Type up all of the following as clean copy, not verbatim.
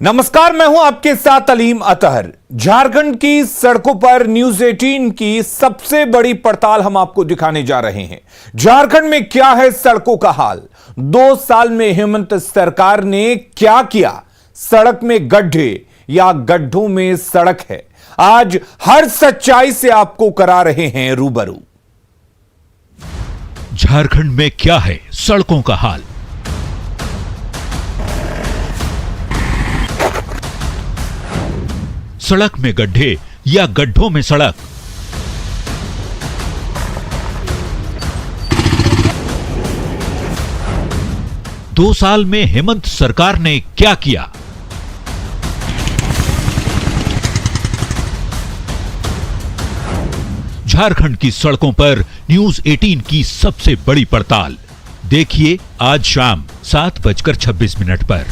नमस्कार, मैं हूं आपके साथ अलीम अतहर। झारखंड की सड़कों पर न्यूज 18 की सबसे बड़ी पड़ताल हम आपको दिखाने जा रहे हैं। झारखंड में क्या है सड़कों का हाल, 2 साल में हेमंत सरकार ने क्या किया, सड़क में गड्ढे या गड्ढों में सड़क है। आज हर सच्चाई से आपको करा रहे हैं रूबरू। झारखंड में क्या है सड़कों का हाल। सड़क में गड्ढे या गड्ढों में सड़क। दो साल में हेमंत सरकार ने क्या किया। झारखंड की सड़कों पर न्यूज 18 की सबसे बड़ी पड़ताल देखिए आज शाम 7:26 पर।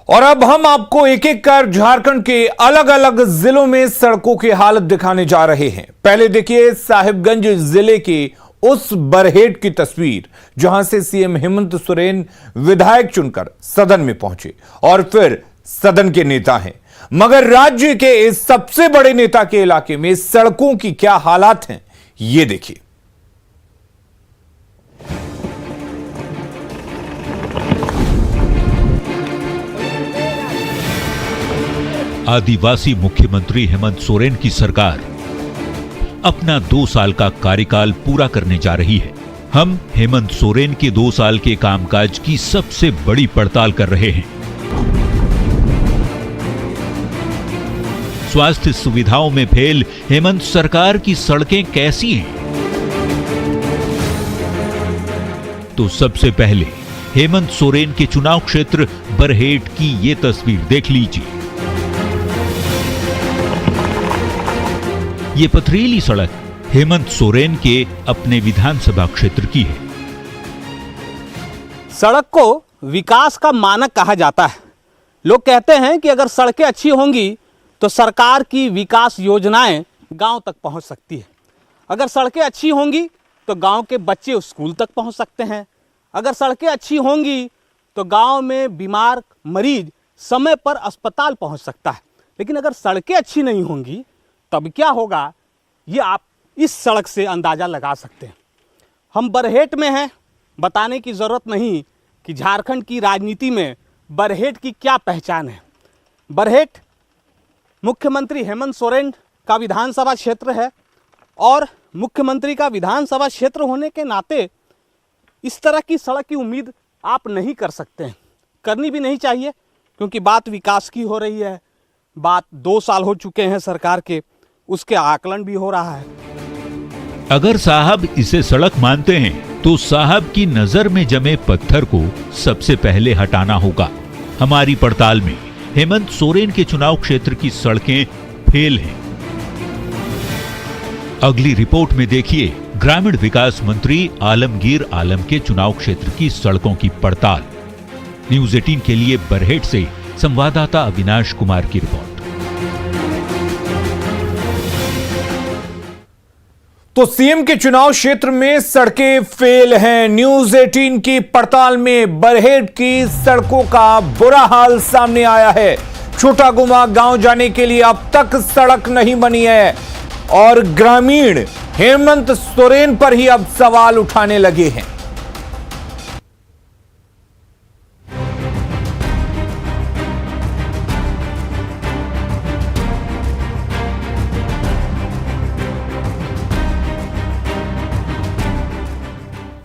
और अब हम आपको एक एक कर झारखंड के अलग अलग जिलों में सड़कों की हालत दिखाने जा रहे हैं। पहले देखिए साहिबगंज जिले के उस बरहेट की तस्वीर जहां से सीएम हेमंत सोरेन विधायक चुनकर सदन में पहुंचे और फिर सदन के नेता हैं। मगर राज्य के इस सबसे बड़े नेता के इलाके में सड़कों की क्या हालात हैं, ये देखिए। आदिवासी मुख्यमंत्री हेमंत सोरेन की सरकार अपना 2 साल का कार्यकाल पूरा करने जा रही है। हम हेमंत सोरेन के 2 साल के कामकाज की सबसे बड़ी पड़ताल कर रहे हैं। स्वास्थ्य सुविधाओं में फेल हेमंत सरकार की सड़कें कैसी हैं? तो सबसे पहले हेमंत सोरेन के चुनाव क्षेत्र बरहेट की ये तस्वीर देख लीजिए। ये पथरीली सड़क हेमंत सोरेन के अपने विधानसभा क्षेत्र की है। सड़क को विकास का मानक कहा जाता है। लोग कहते हैं कि अगर सड़कें अच्छी होंगी तो सरकार की विकास योजनाएं गांव तक पहुंच सकती है। अगर सड़कें अच्छी होंगी तो गांव के बच्चे स्कूल तक पहुंच सकते हैं। अगर सड़कें अच्छी होंगी तो गांव में बीमार मरीज समय पर अस्पताल पहुंच सकता है। लेकिन अगर सड़कें अच्छी नहीं होंगी तब क्या होगा, ये आप इस सड़क से अंदाज़ा लगा सकते हैं। हम बरहेट में हैं, बताने की ज़रूरत नहीं कि झारखंड की राजनीति में बरहेट की क्या पहचान है। बरहेट मुख्यमंत्री हेमंत सोरेन का विधानसभा क्षेत्र है और मुख्यमंत्री का विधानसभा क्षेत्र होने के नाते इस तरह की सड़क की उम्मीद आप नहीं कर सकते हैं, करनी भी नहीं चाहिए, क्योंकि बात विकास की हो रही है। बात 2 साल हो चुके हैं सरकार के, उसके आकलन भी हो रहा है। अगर साहब इसे सड़क मानते हैं तो साहब की नजर में जमे पत्थर को सबसे पहले हटाना होगा। हमारी पड़ताल में हेमंत सोरेन के चुनाव क्षेत्र की सड़कें फेल हैं। अगली रिपोर्ट में देखिए ग्रामीण विकास मंत्री आलमगीर आलम के चुनाव क्षेत्र की सड़कों की पड़ताल। न्यूज 18 के लिए बरहेट से संवाददाता अविनाश कुमार की रिपोर्ट। तो सीएम के चुनाव क्षेत्र में सड़कें फेल हैं। न्यूज 18 की पड़ताल में बरहेट की सड़कों का बुरा हाल सामने आया है। छोटा गुमा गांव जाने के लिए अब तक सड़क नहीं बनी है और ग्रामीण हेमंत सोरेन पर ही अब सवाल उठाने लगे हैं।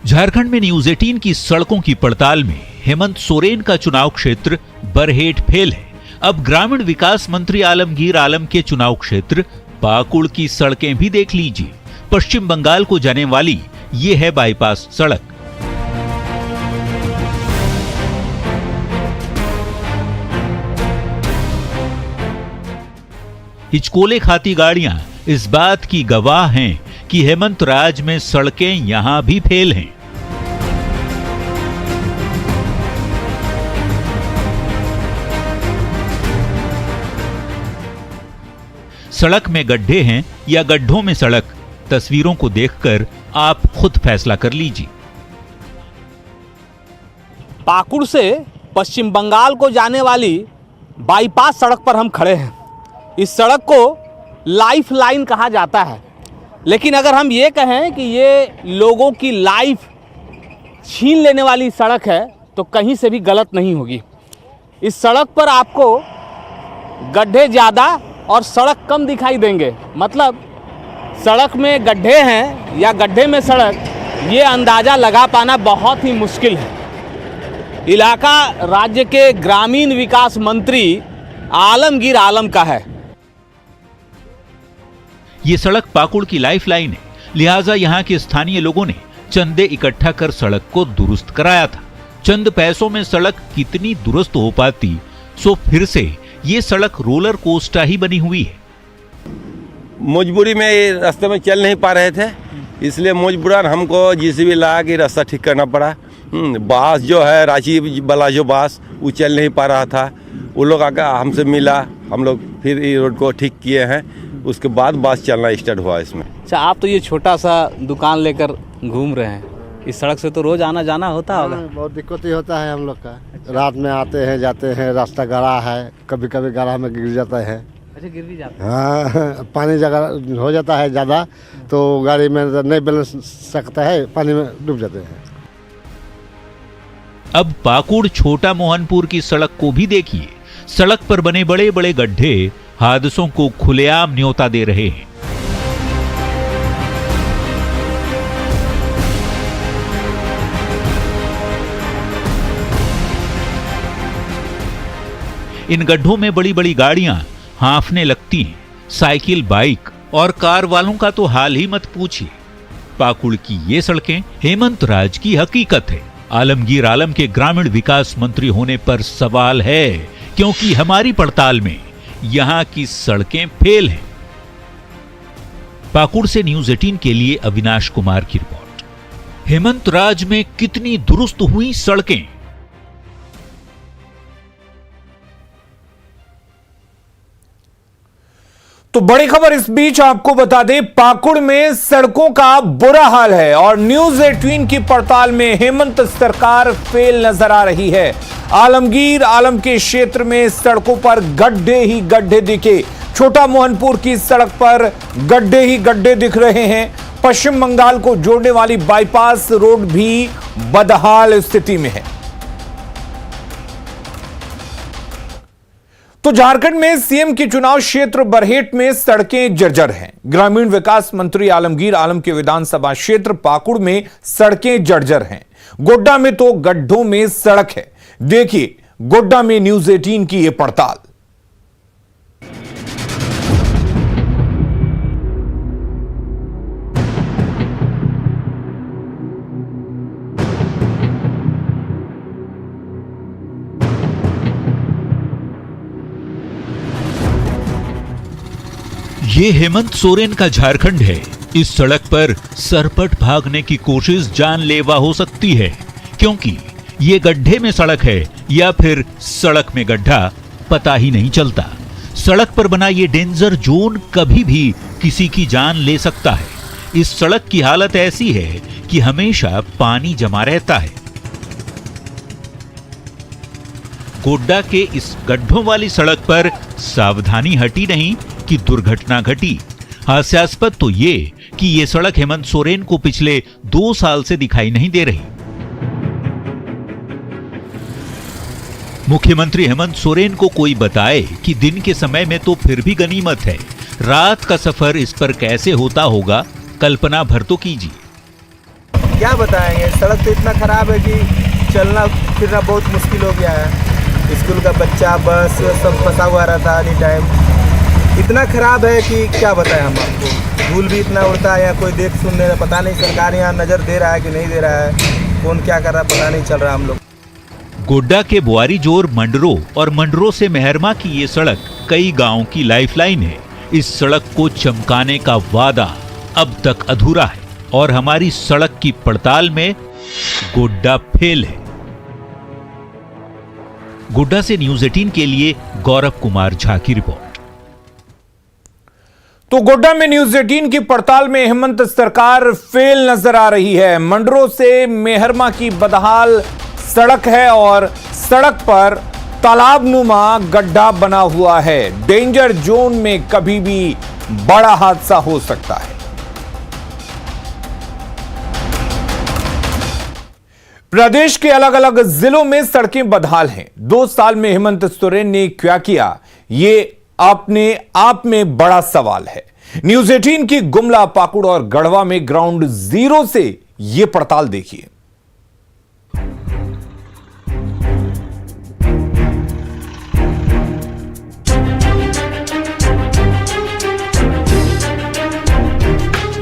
झारखंड में न्यूज 18 की सड़कों की पड़ताल में हेमंत सोरेन का चुनाव क्षेत्र बरहेट फेल है। अब ग्रामीण विकास मंत्री आलमगीर आलम के चुनाव क्षेत्र पाकुड़ की सड़कें भी देख लीजिए। पश्चिम बंगाल को जाने वाली ये है बाईपास सड़क। हिचकोले खाती गाड़ियां इस बात की गवाह हैं कि हेमंत राज में सड़कें यहां भी फेल हैं। सड़क में गड्ढे हैं या गड्ढों में सड़क, तस्वीरों को देखकर आप खुद फैसला कर लीजिए। पाकुड़ से पश्चिम बंगाल को जाने वाली बाईपास सड़क पर हम खड़े हैं। इस सड़क को लाइफ लाइन कहा जाता है, लेकिन अगर हम ये कहें कि ये लोगों की लाइफ छीन लेने वाली सड़क है तो कहीं से भी गलत नहीं होगी। इस सड़क पर आपको गड्ढे ज़्यादा और सड़क कम दिखाई देंगे। मतलब सड़क में गड्ढे हैं या गड्ढे में सड़क, ये अंदाज़ा लगा पाना बहुत ही मुश्किल है। इलाका राज्य के ग्रामीण विकास मंत्री आलमगीर आलम का है। ये सड़क पाकुड़ की लाइफलाइन है, लिहाजा यहाँ के स्थानीय लोगों ने चंदे इकट्ठा कर सड़क को दुरुस्त कराया था। चंद पैसों में सड़क कितनी दुरुस्त हो पाती, सो फिर से ये सड़क रोलर कोस्टर ही बनी हुई है। मजबूरी में ये रास्ते में चल नहीं पा रहे थे, इसलिए मजबूरन हमको जीसीबी ला के रास्ता ठीक करना पड़ा। बास जो है रांची वाला जो बास वो चल नहीं पा रहा था, वो लोग आकर हमसे मिला, हम लोग फिर ये रोड को ठीक किए हैं। उसके बाद बास चलना स्टार्ट हुआ इसमें। अच्छा, आप तो ये छोटा सा दुकान लेकर घूम रहे हैं, इस सड़क से तो रोज आना जाना होता होगा। बहुत दिक्कत ही होता है हम लोग का। रात में आते हैं जाते हैं, रास्ता गड़ा है, कभी कभी गड़ा में गिर जाता है। अच्छा, गिर भी जाता है। हाँ, पानी जगह हो जाता है ज़्यादा तो गाड़ी में नहीं बैलेंस सकता है, पानी में डूब जाते हैं। अब पाकुड़ छोटा मोहनपुर की सड़क को भी देखिए। सड़क पर बने बड़े बड़े गड्ढे हादसों को खुलेआम न्योता दे रहे हैं। इन गड्ढों में बड़ी बड़ी गाड़ियां हांफने लगती हैं। साइकिल, बाइक और कार वालों का तो हाल ही मत पूछिए। पाकुड़ की ये सड़कें हेमंत राज की हकीकत है। आलमगीर आलम के ग्रामीण विकास मंत्री होने पर सवाल है, क्योंकि हमारी पड़ताल में यहां की सड़कें फेल हैं। पाकुड़ से न्यूज़ 18 के लिए अविनाश कुमार की रिपोर्ट। हेमंत राज में कितनी दुरुस्त हुई सड़कें। तो बड़ी खबर इस बीच आपको बता दें, पाकुड़ में सड़कों का बुरा हाल है और न्यूज़ 18 की पड़ताल में हेमंत सरकार फेल नजर आ रही है। आलमगीर आलम के क्षेत्र में सड़कों पर गड्ढे ही गड्ढे दिखे। छोटा मोहनपुर की सड़क पर गड्ढे ही गड्ढे दिख रहे हैं। पश्चिम बंगाल को जोड़ने वाली बाईपास रोड भी बदहाल स्थिति में है। तो झारखंड में सीएम के चुनाव क्षेत्र बरहेट में सड़कें जर्जर हैं। ग्रामीण विकास मंत्री आलमगीर आलम के विधानसभा क्षेत्र पाकुड़ में सड़कें जर्जर हैं। गोड्डा में तो गड्ढों में सड़क है। देखिए गोड्डा में न्यूज़ 18 की यह पड़ताल। ये हेमंत सोरेन का झारखंड है। इस सड़क पर सरपट भागने की कोशिश जानलेवा हो सकती है, क्योंकि ये गड्ढे में सड़क है या फिर सड़क में गड्ढा, पता ही नहीं चलता। सड़क पर बना ये डेंजर जोन कभी भी किसी की जान ले सकता है। इस सड़क की हालत ऐसी है कि हमेशा पानी जमा रहता है। गोड्डा के इस गड्ढों वाली सड़क पर सावधानी हटी नहीं कि दुर्घटना घटी। हास्यास्पद तो ये कि ये सड़क हेमंत सोरेन को पिछले 2 साल से दिखाई नहीं दे रही। मुख्यमंत्री हेमंत सोरेन को कोई बताए कि दिन के समय में तो फिर भी गनीमत है, रात का सफर इस पर कैसे होता होगा, कल्पना भर तो कीजिए। क्या बताएंगे, सड़क तो इतना खराब है कि चलना फिरना बहुत मुश्किल हो गया है। स्कूल का बच्चा, बस सब फंसा हुआ रहता है एनी टाइम। इतना खराब है कि क्या बताएं हम आपको। धूल भी इतना उड़ता है, यहाँ कोई देख सुन नहीं रहा, पता नहीं सरकार यहाँ नज़र दे रहा है कि नहीं दे रहा है, कौन क्या कर रहा है पता नहीं चल रहा हम लोग। गोड्डा के बुआरी जोर मंडरो और मंडरो से मेहरमा की ये सड़क कई गांवों की लाइफलाइन है। इस सड़क को चमकाने का वादा अब तक अधूरा है और हमारी सड़क की पड़ताल में गोड्डा फेल है। गोड्डा से न्यूज़ 18 के लिए गौरव कुमार झा की रिपोर्ट। तो गोड्डा में न्यूज़ 18 की पड़ताल में हेमंत सरकार फेल नजर आ रही है। मंडरो से मेहरमा की बदहाल सड़क है और सड़क पर तालाबनुमा गड्ढा बना हुआ है। डेंजर जोन में कभी भी बड़ा हादसा हो सकता है। प्रदेश के अलग अलग जिलों में सड़कें बदहाल हैं। 2 साल में हेमंत सोरेन ने क्या किया, ये अपने आप में बड़ा सवाल है। न्यूज 18 की गुमला, पाकुड़ और गढ़वा में ग्राउंड जीरो से यह पड़ताल देखिए।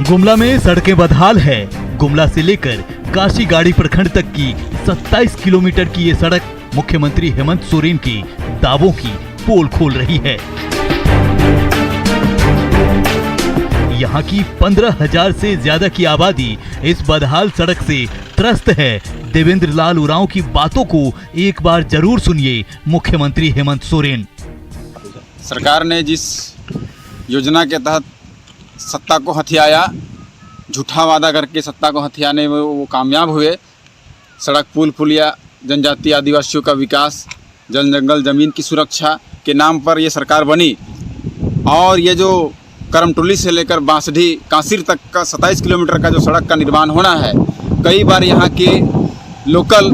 गुमला में सड़कें बदहाल है। गुमला से लेकर काशीगाड़ी प्रखंड तक की 27 किलोमीटर की ये सड़क मुख्यमंत्री हेमंत सोरेन की दावों की पोल खोल रही है। यहाँ की 15,000 से ज्यादा की आबादी इस बदहाल सड़क से त्रस्त है। देवेंद्र लाल उरांव की बातों को एक बार जरूर सुनिए मुख्यमंत्री हेमंत सोरेन। सरकार ने जिस योजना के तहत सत्ता को हथियाया, झूठा वादा करके सत्ता को हथियाने में वो कामयाब हुए। सड़क, पुल, पुलिया, जनजातीय आदिवासियों का विकास, जल जंगल जमीन की सुरक्षा के नाम पर ये सरकार बनी। और ये जो करमटुली से लेकर बांसडी कांसीर तक का 27 किलोमीटर का जो सड़क का निर्माण होना है, कई बार यहाँ के लोकल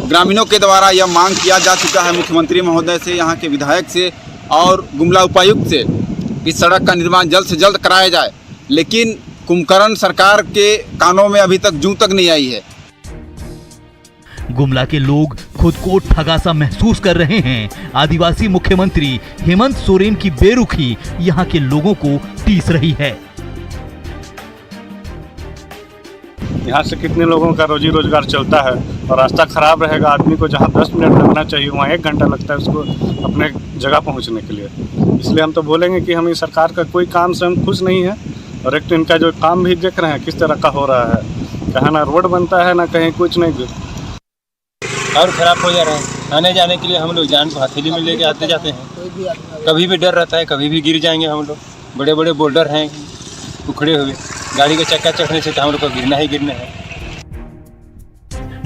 ग्रामीणों के द्वारा यह मांग किया जा चुका है मुख्यमंत्री महोदय से, यहाँ के विधायक से और गुमला उपायुक्त से कि सड़क का निर्माण जल्द से जल्द कराया जाए। लेकिन कुंभकर्ण सरकार के कानों में अभी तक जूं तक नहीं आई है। गुमला के लोग खुद को ठगा सा महसूस कर रहे हैं। आदिवासी मुख्यमंत्री हेमंत सोरेन की बेरुखी यहाँ के लोगों को टीस रही है। यहाँ से कितने लोगों का रोजी रोजगार चलता है और रास्ता खराब रहेगा। आदमी को जहाँ 10 मिनट लगना चाहिए वहाँ 1 घंटा लगता है उसको अपने जगह पहुँचने के लिए। इसलिए हम तो बोलेंगे कि हम इस सरकार का कोई काम से हम खुश नहीं है। और एक तो इनका जो काम भी देख रहे हैं किस तरह का हो रहा है, कहीं ना रोड बनता है ना कहीं कुछ नहीं, और ख़राब हो जा रहे हैं। आने जाने के लिए हम लोग जान को हथेली में लेके आते जाते हैं। कभी भी डर रहता है, कभी भी गिर जाएंगे हम लोग। बड़े बड़े बोल्डर हैं उखड़े हुए, गाड़ी का चक्का चढ़ने से तो हम लोग को गिरना ही गिरना है।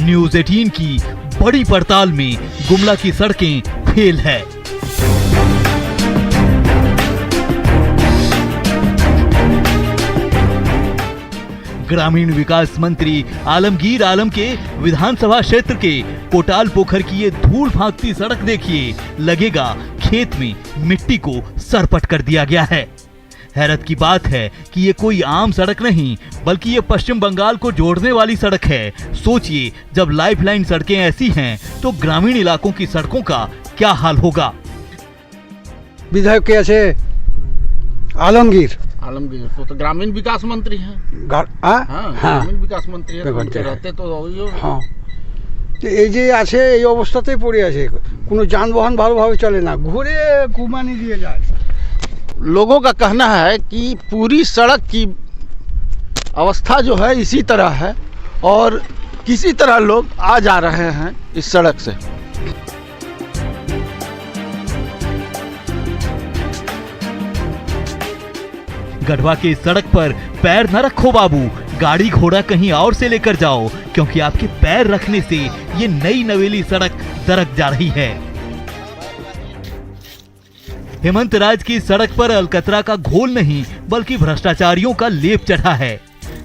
न्यूज 18 की बड़ी पड़ताल में गुमला की सड़कें फेल है। ग्रामीण विकास मंत्री आलमगीर आलम के विधानसभा क्षेत्र के कोटाल पोखर की ये धूल फांकती सड़क देखिए, लगेगा खेत में मिट्टी को सरपट कर दिया गया है। हैरत की बात है कि ये कोई आम सड़क नहीं बल्कि ये पश्चिम बंगाल को जोड़ने वाली सड़क है। सोचिए, जब लाइफलाइन सड़कें ऐसी हैं तो ग्रामीण इलाकों की सड़कों का क्या हाल होगा। विधायक कैसे आलमगीर तो ग्रामीण विकास मंत्री हैं। ग्रामीण विकास मंत्री रहते तो हाँ, তো এই যে আছে এই অবস্থাতেই পড়ে আছে, কোনো যানবাহন ভালোভাবে চলে না, ঘুরে কুমানি দিয়ে যায়। लोगों का कहना है कि पूरी सड़क की अवस्था जो है इसी तरह है और किसी तरह लोग आ जा रहे हैं इस सड़क से। गढ़वा के सड़क पर पैर न रखो बाबू, गाड़ी घोड़ा कहीं और से लेकर जाओ, क्योंकि आपके पैर रखने से ये नई नवेली सड़क दरक जा रही है। हेमंत राज की सड़क पर अलकतरा का घोल नहीं बल्कि भ्रष्टाचारियों का लेप चढ़ा है।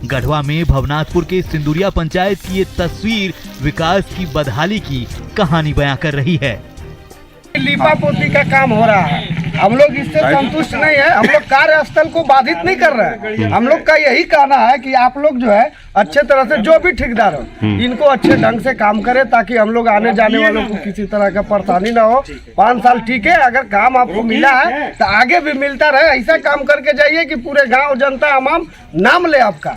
गढ़वा में भवनाथपुर के सिंदुरिया पंचायत की ये तस्वीर विकास की बदहाली की कहानी बयां कर रही है। लीपा पोती का काम हो रहा है, हम लोग इससे संतुष्ट नहीं है। हम लोग कार्यस्थल को बाधित नहीं कर रहे हैं। हम लोग का यही कहना है कि आप लोग जो है अच्छे तरह से, जो भी ठेकेदार हो इनको अच्छे ढंग से काम करें ताकि हम लोग आने जाने वालों को किसी तरह का परेशानी ना हो। 5 साल ठीक है, अगर काम आपको मिला है तो आगे भी मिलता रहे। ऐसा काम करके जाइए कि पूरे गाँव जनता आवाम नाम ले आपका।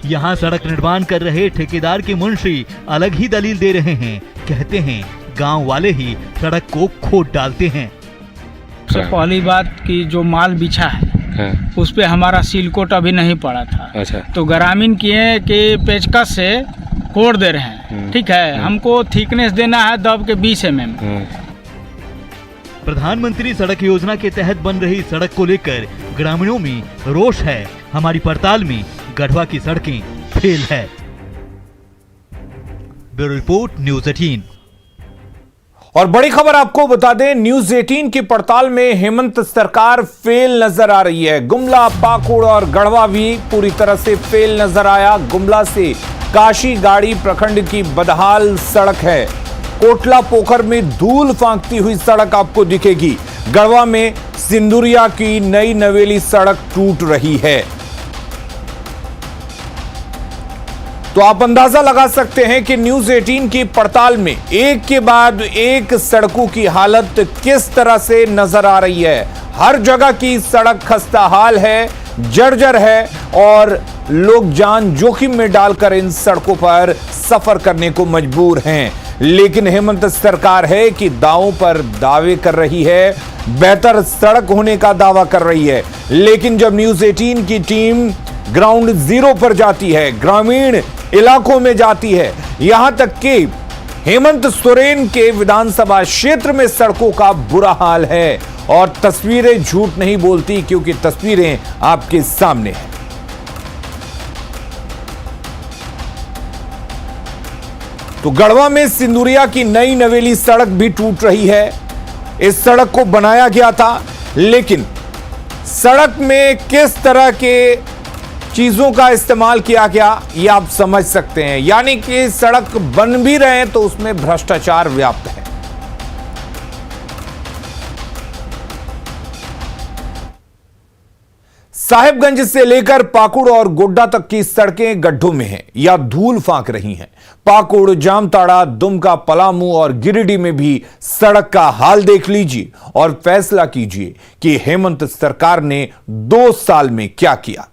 यहाँ सड़क निर्माण कर रहे ठेकेदार के मुंशी अलग ही दलील दे रहे हैं। कहते हैं गांव वाले ही सड़क को खोद डालते हैं। सबसे पहली बात कि जो माल बिछा है उस पे हमारा सील कोट अभी नहीं पड़ा था। अच्छा। तो ग्रामीण किए कि पेचकस से कोड दे रहे हैं, ठीक है। हमको थिकनेस देना है दब के 20 mm। प्रधानमंत्री सड़क योजना के तहत बन रही सड़क को लेकर ग्रामीणों में रोष है। हमारी पड़ताल में गढ़वा की सड़कें फेल है। Bureau report, news 18। और बड़ी खबर आपको बता दें, न्यूज 18 की पड़ताल में हेमंत सरकार फेल नजर आ रही है। गुमला, पाकुड़ और गढ़वा भी पूरी तरह से फेल नजर आया। गुमला से काशी गाड़ी प्रखंड की बदहाल सड़क है। कोटला पोखर में धूल फांकती हुई सड़क आपको दिखेगी। गढ़वा में सिंदुरिया की नई नवेली सड़क टूट रही है। तो आप अंदाजा लगा सकते हैं कि न्यूज 18 की पड़ताल में एक के बाद एक सड़कों की हालत किस तरह से नजर आ रही है। हर जगह की सड़क खस्ता हाल है, जर्जर है और लोग जान जोखिम में डालकर इन सड़कों पर सफर करने को मजबूर हैं। लेकिन हेमंत सरकार है कि दावों पर दावे कर रही है, बेहतर सड़क होने का दावा कर रही है। लेकिन जब न्यूज 18 की टीम ग्राउंड जीरो पर जाती है, ग्रामीण इलाकों में जाती है, यहां तक कि हेमंत सोरेन के विधानसभा क्षेत्र में सड़कों का बुरा हाल है। और तस्वीरें झूठ नहीं बोलती, क्योंकि तस्वीरें आपके सामने हैं। तो गढ़वा में सिंदुरिया की नई नवेली सड़क भी टूट रही है। इस सड़क को बनाया गया था, लेकिन सड़क में किस तरह के चीजों का इस्तेमाल किया गया ये आप समझ सकते हैं। यानी कि सड़क बन भी रहे हैं तो उसमें भ्रष्टाचार व्याप्त है। साहिबगंज से लेकर पाकुड़ और गोड्डा तक की सड़कें गड्ढों में हैं या धूल फांक रही हैं। पाकुड़, जामताड़ा, दुमका, पलामू और गिरिडीह में भी सड़क का हाल देख लीजिए और फैसला कीजिए कि हेमंत सरकार ने 2 साल में क्या किया।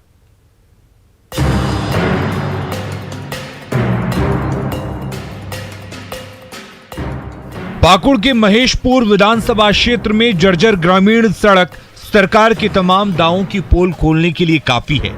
पाकुड़ के महेशपुर विधानसभा क्षेत्र में जर्जर ग्रामीण सड़क सरकार के तमाम दावों की पोल खोलने के लिए काफी है।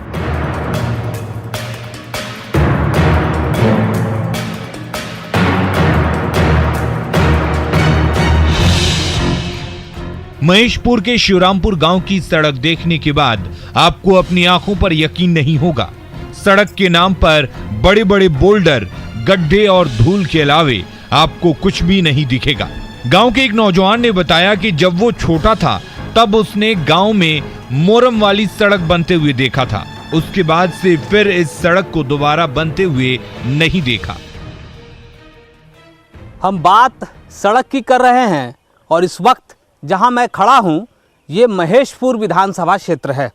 महेशपुर के शिवरामपुर गांव की सड़क देखने के बाद आपको अपनी आंखों पर यकीन नहीं होगा। सड़क के नाम पर बड़े बड़े बोल्डर, गड्ढे और धूल के अलावे आपको कुछ भी नहीं दिखेगा। गांव के एक नौजवान ने बताया कि जब वो छोटा था तब उसने गांव में मोरम वाली सड़क बनते हुए देखा था। उसके बाद से फिर इस सड़क को दोबारा बनते हुए नहीं देखा। हम बात सड़क की कर रहे हैं और इस वक्त जहां मैं खड़ा हूं ये महेशपुर विधानसभा क्षेत्र है।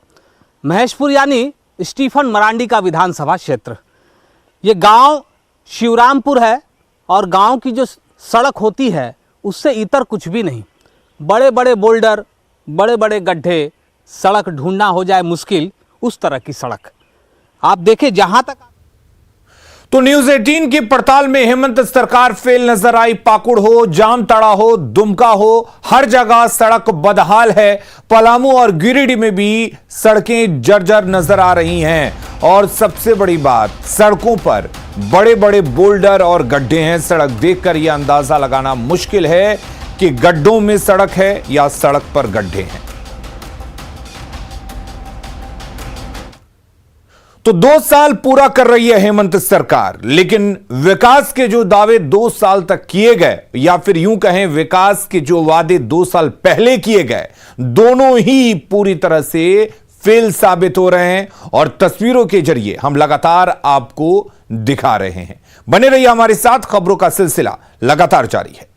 महेशपुर यानी स्टीफन मरांडी का विधानसभा क्षेत्र। ये गांव शिवरामपुर है और गांव की जो सड़क होती है उससे इतर कुछ भी नहीं। बड़े बड़े बोल्डर, बड़े बड़े गड्ढे, सड़क ढूंढना हो जाए मुश्किल, उस तरह की सड़क आप देखें जहां तक। तो न्यूज 18 की पड़ताल में हेमंत सरकार फेल नजर आई। पाकुड़ हो, जामताड़ा हो, दुमका हो, हर जगह सड़क बदहाल है। पलामू और गिरिडीह में भी सड़कें जर्जर नजर आ रही हैं। और सबसे बड़ी बात, सड़कों पर बड़े बड़े बोल्डर और गड्ढे हैं। सड़क देखकर यह अंदाजा लगाना मुश्किल है कि गड्ढों में सड़क है या सड़क पर गड्ढे हैं। तो 2 साल पूरा कर रही है हेमंत सरकार, लेकिन विकास के जो दावे 2 साल तक किए गए, या फिर यूं कहें विकास के जो वादे 2 साल पहले किए गए, दोनों ही पूरी तरह से फेल साबित हो रहे हैं। और तस्वीरों के जरिए हम लगातार आपको दिखा रहे हैं। बने रहिए हमारे साथ, खबरों का सिलसिला लगातार जारी है।